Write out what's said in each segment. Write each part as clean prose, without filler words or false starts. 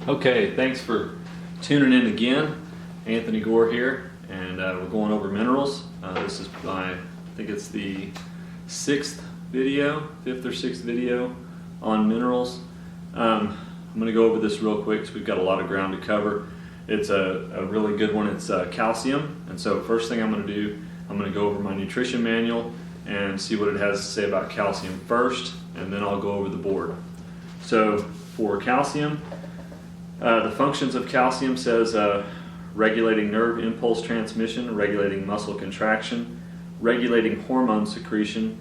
Okay, thanks for tuning in again. Anthony Gore here, and we're going over minerals. This is I think it's the fifth or sixth video on minerals. I'm going to go over this real quick because we've got a lot of ground to cover. It's a really good one. It's calcium, and so first thing I'm going to do, I'm going to go over my nutrition manual and see what it has to say about calcium first, and then I'll go over the board. So for calcium, the functions of calcium says regulating nerve impulse transmission, regulating muscle contraction, regulating hormone secretion,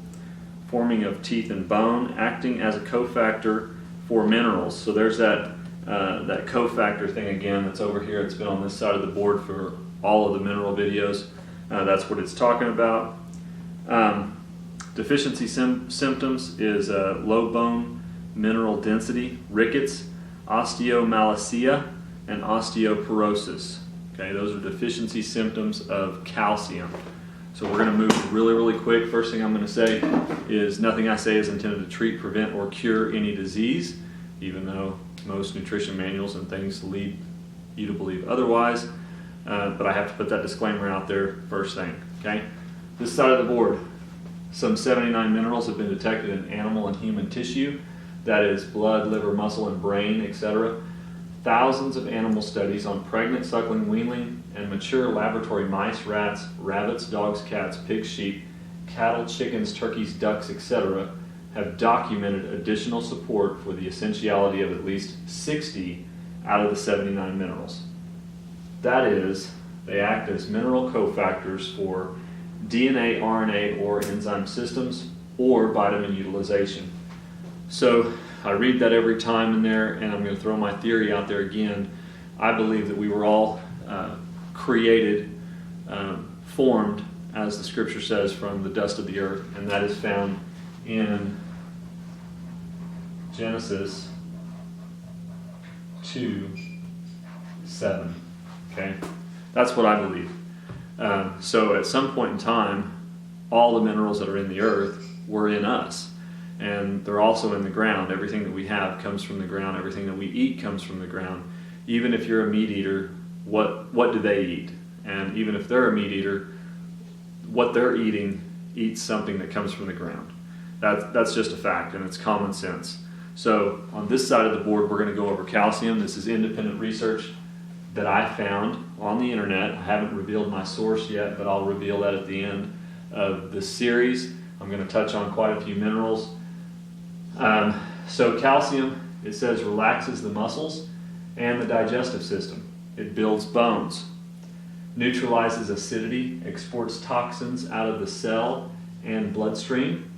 forming of teeth and bone, acting as a cofactor for minerals. So there's that cofactor thing again that's over here. It's been on this side of the board for all of the mineral videos. That's what it's talking about. Deficiency symptoms is low bone mineral density, rickets, osteomalacia, and osteoporosis. Okay, those are deficiency symptoms of calcium. So we're going to move really quick. First thing I'm going to say is nothing I say is intended to treat, prevent, or cure any disease, even though most nutrition manuals and things lead you to believe otherwise. But I have to put that disclaimer out there first thing. Okay, this side of the board, some 79 minerals have been detected in animal and human tissue. That is blood, liver, muscle, and brain, etc. Thousands of animal studies on pregnant, suckling, weanling, and mature laboratory mice, rats, rabbits, dogs, cats, pigs, sheep, cattle, chickens, turkeys, ducks, etc. have documented additional support for the essentiality of at least 60 out of the 79 minerals. That is, they act as mineral cofactors for DNA, RNA, or enzyme systems, or vitamin utilization. So I read that every time in there, and I'm going to throw my theory out there again. I believe that we were all created, formed, as the scripture says, from the dust of the earth, and that is found in Genesis 2:7. Okay, that's what I believe. So at some point in time, all the minerals that are in the earth were in us. And they're also in the ground. Everything that we have comes from the ground. Everything that we eat comes from the ground. Even if you're a meat eater, what do they eat? And even if they're a meat eater, what they're eating eats something that comes from the ground. That's just a fact, and it's common sense. So on this side of the board, we're going to go over calcium. This is independent research that I found on the internet. I haven't revealed my source yet, but I'll reveal that at the end of this series. I'm going to touch on quite a few minerals. So calcium, it says, relaxes the muscles and the digestive system. It builds bones, neutralizes acidity, exports toxins out of the cell and bloodstream.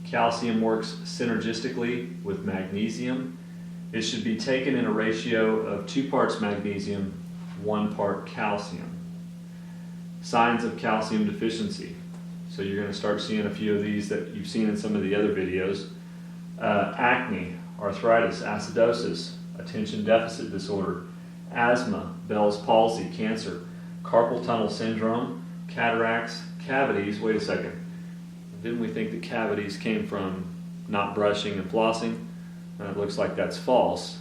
Calcium works synergistically with magnesium. It should be taken in a ratio of 2 parts magnesium, 1 part calcium. Signs of calcium deficiency. So you're going to start seeing a few of these that you've seen in some of the other videos. Acne, arthritis, acidosis, attention deficit disorder, asthma, Bell's palsy, cancer, carpal tunnel syndrome, cataracts, cavities. Wait a second. Didn't we think that cavities came from not brushing and flossing? It looks like that's false.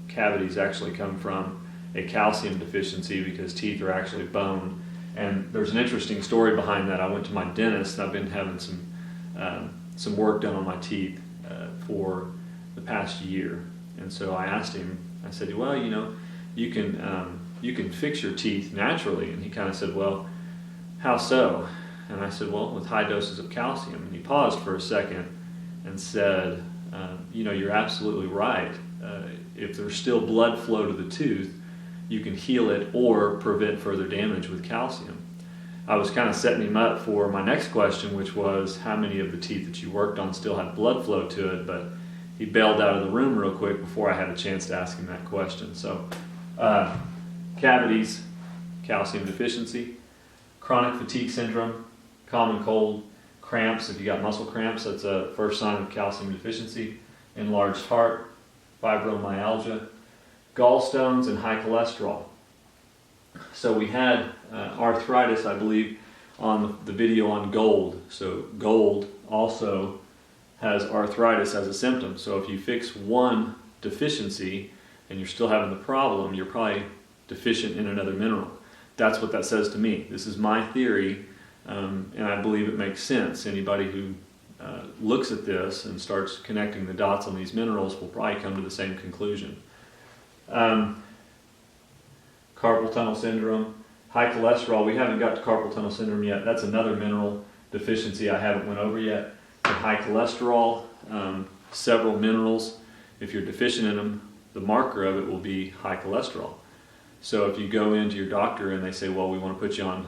Cavities actually come from a calcium deficiency because teeth are actually bone. And there's an interesting story behind that. I went to my dentist. I've been having some work done on my teeth for the past year, and so I asked him. I said, "Well, you can fix your teeth naturally." And he kind of said, "Well, how so?" And I said, "Well, with high doses of calcium." And he paused for a second and said, "You're absolutely right. If there's still blood flow to the tooth, you can heal it or prevent further damage with calcium." I was kind of setting him up for my next question, which was how many of the teeth that you worked on still had blood flow to it, but he bailed out of the room real quick before I had a chance to ask him that question. So cavities, calcium deficiency, chronic fatigue syndrome, common cold, cramps. If you got muscle cramps, that's a first sign of calcium deficiency, enlarged heart, fibromyalgia, gallstones, and high cholesterol. So we had arthritis, I believe, on the video on gold. So gold also has arthritis as a symptom. So if you fix one deficiency, and you're still having the problem, you're probably deficient in another mineral. That's what that says to me. This is my theory, and I believe it makes sense. Anybody who looks at this and starts connecting the dots on these minerals will probably come to the same conclusion. Carpal tunnel syndrome, high cholesterol. We haven't got to carpal tunnel syndrome yet. That's another mineral deficiency I haven't went over yet. And high cholesterol, several minerals, if you're deficient in them, the marker of it will be high cholesterol. So if you go into your doctor and they say, well, we want to put you on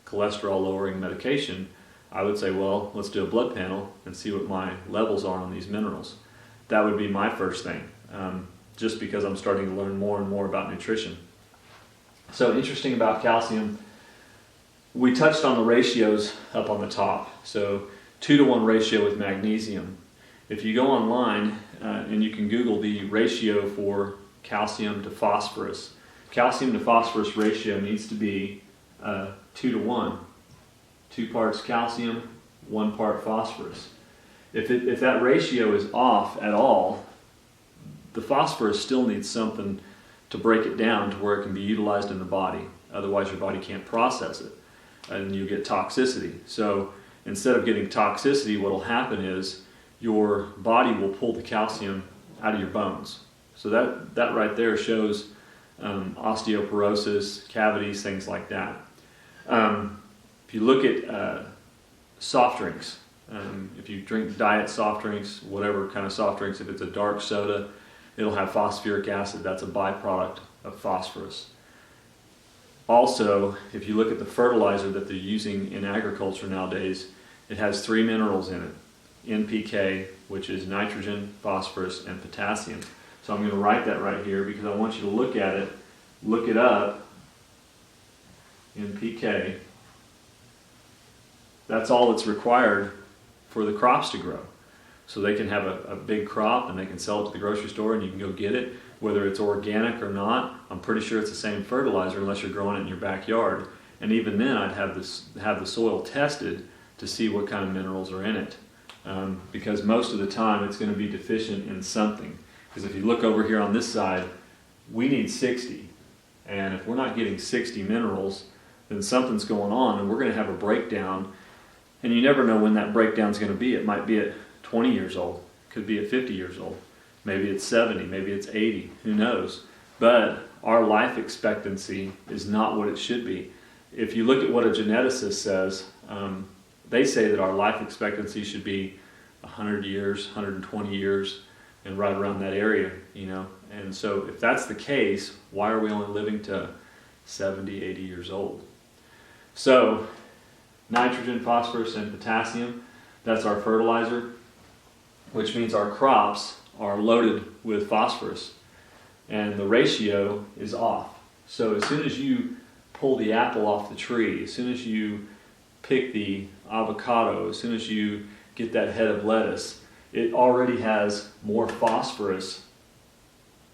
cholesterol lowering medication, I would say, well, let's do a blood panel and see what my levels are on these minerals. That would be my first thing, just because I'm starting to learn more and more about nutrition. So interesting about calcium, we touched on the ratios up on the top. So 2-to-1 ratio with magnesium. If you go online and you can Google the ratio for calcium to phosphorus ratio needs to be 2-to-1. 2 parts calcium, 1 part phosphorus. If that ratio is off at all, the phosphorus still needs something to break it down to where it can be utilized in the body. Otherwise your body can't process it and you get toxicity. So instead of getting toxicity, what will happen is your body will pull the calcium out of your bones. So that right there shows osteoporosis, cavities, things like that. If you look at soft drinks, if you drink diet soft drinks, whatever kind of soft drinks, if it's a dark soda, it'll have phosphoric acid. That's a byproduct of phosphorus. Also, if you look at the fertilizer that they're using in agriculture nowadays, it has 3 minerals in it. NPK, which is nitrogen, phosphorus, and potassium. So I'm going to write that right here because I want you to look at it, look it up. NPK. That's all that's required for the crops to grow. So they can have a big crop and they can sell it to the grocery store and you can go get it. Whether it's organic or not, I'm pretty sure it's the same fertilizer unless you're growing it in your backyard. And even then I'd have the soil tested to see what kind of minerals are in it. Because most of the time it's going to be deficient in something. Because if you look over here on this side, we need 60. And if we're not getting 60 minerals, then something's going on and we're going to have a breakdown. And you never know when that breakdown is going to be. It might be at 20 years old. It could be at 50 years old. Maybe it's 70. Maybe it's 80. Who knows? But our life expectancy is not what it should be. If you look at what a geneticist says, they say that our life expectancy should be 100 years, 120 years, and right around that area, you know. And so if that's the case, why are we only living to 70, 80 years old? So nitrogen, phosphorus, and potassium, that's our fertilizer, which means our crops are loaded with phosphorus, and the ratio is off. So as soon as you pull the apple off the tree, as soon as you pick the avocado, as soon as you get that head of lettuce, it already has more phosphorus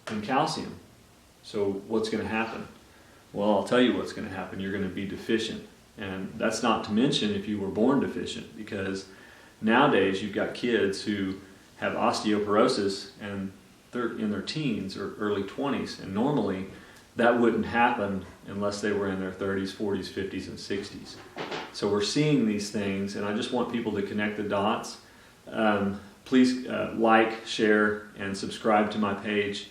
than calcium. So what's going to happen? Well, I'll tell you what's going to happen. You're going to be deficient. And that's not to mention if you were born deficient, because nowadays you've got kids who have osteoporosis and they're in their teens or early 20s, and normally that wouldn't happen unless they were in their 30s, 40s, 50s, and 60s. So we're seeing these things, and I just want people to connect the dots. Please like, share, and subscribe to my page.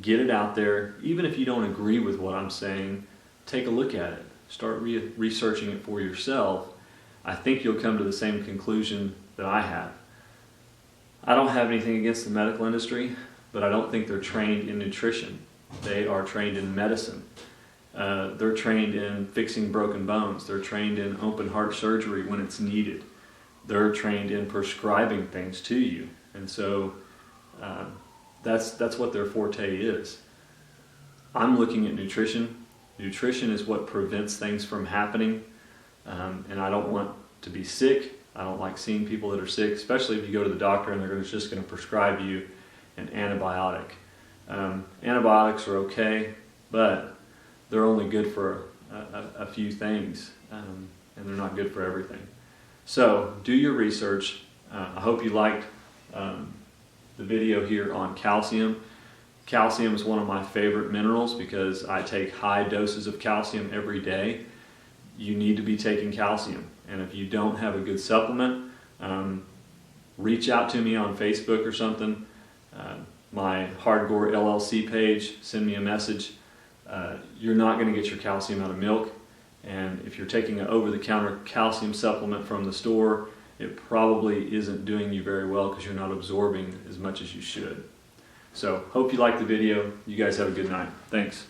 Get it out there. Even if you don't agree with what I'm saying, take a look at it. Start researching it for yourself. I think you'll come to the same conclusion that I have. I don't have anything against the medical industry, but I don't think they're trained in nutrition. They are trained in medicine. They're trained in fixing broken bones. They're trained in open heart surgery when it's needed. They're trained in prescribing things to you. And so that's what their forte is. I'm looking at nutrition. Nutrition is what prevents things from happening. And I don't want to be sick. I don't like seeing people that are sick, especially if you go to the doctor and they're just going to prescribe you an antibiotic. Antibiotics are okay, but they're only good for a few things, and they're not good for everything. So do your research. I hope you liked the video here on calcium. Calcium is one of my favorite minerals because I take high doses of calcium every day. You need to be taking calcium, and if you don't have a good supplement, reach out to me on Facebook or something. My Hardcore LLC page, send me a message. You're not going to get your calcium out of milk, and if you're taking an over-the-counter calcium supplement from the store, it probably isn't doing you very well because you're not absorbing as much as you should. So, hope you liked the video. You guys have a good night. Thanks.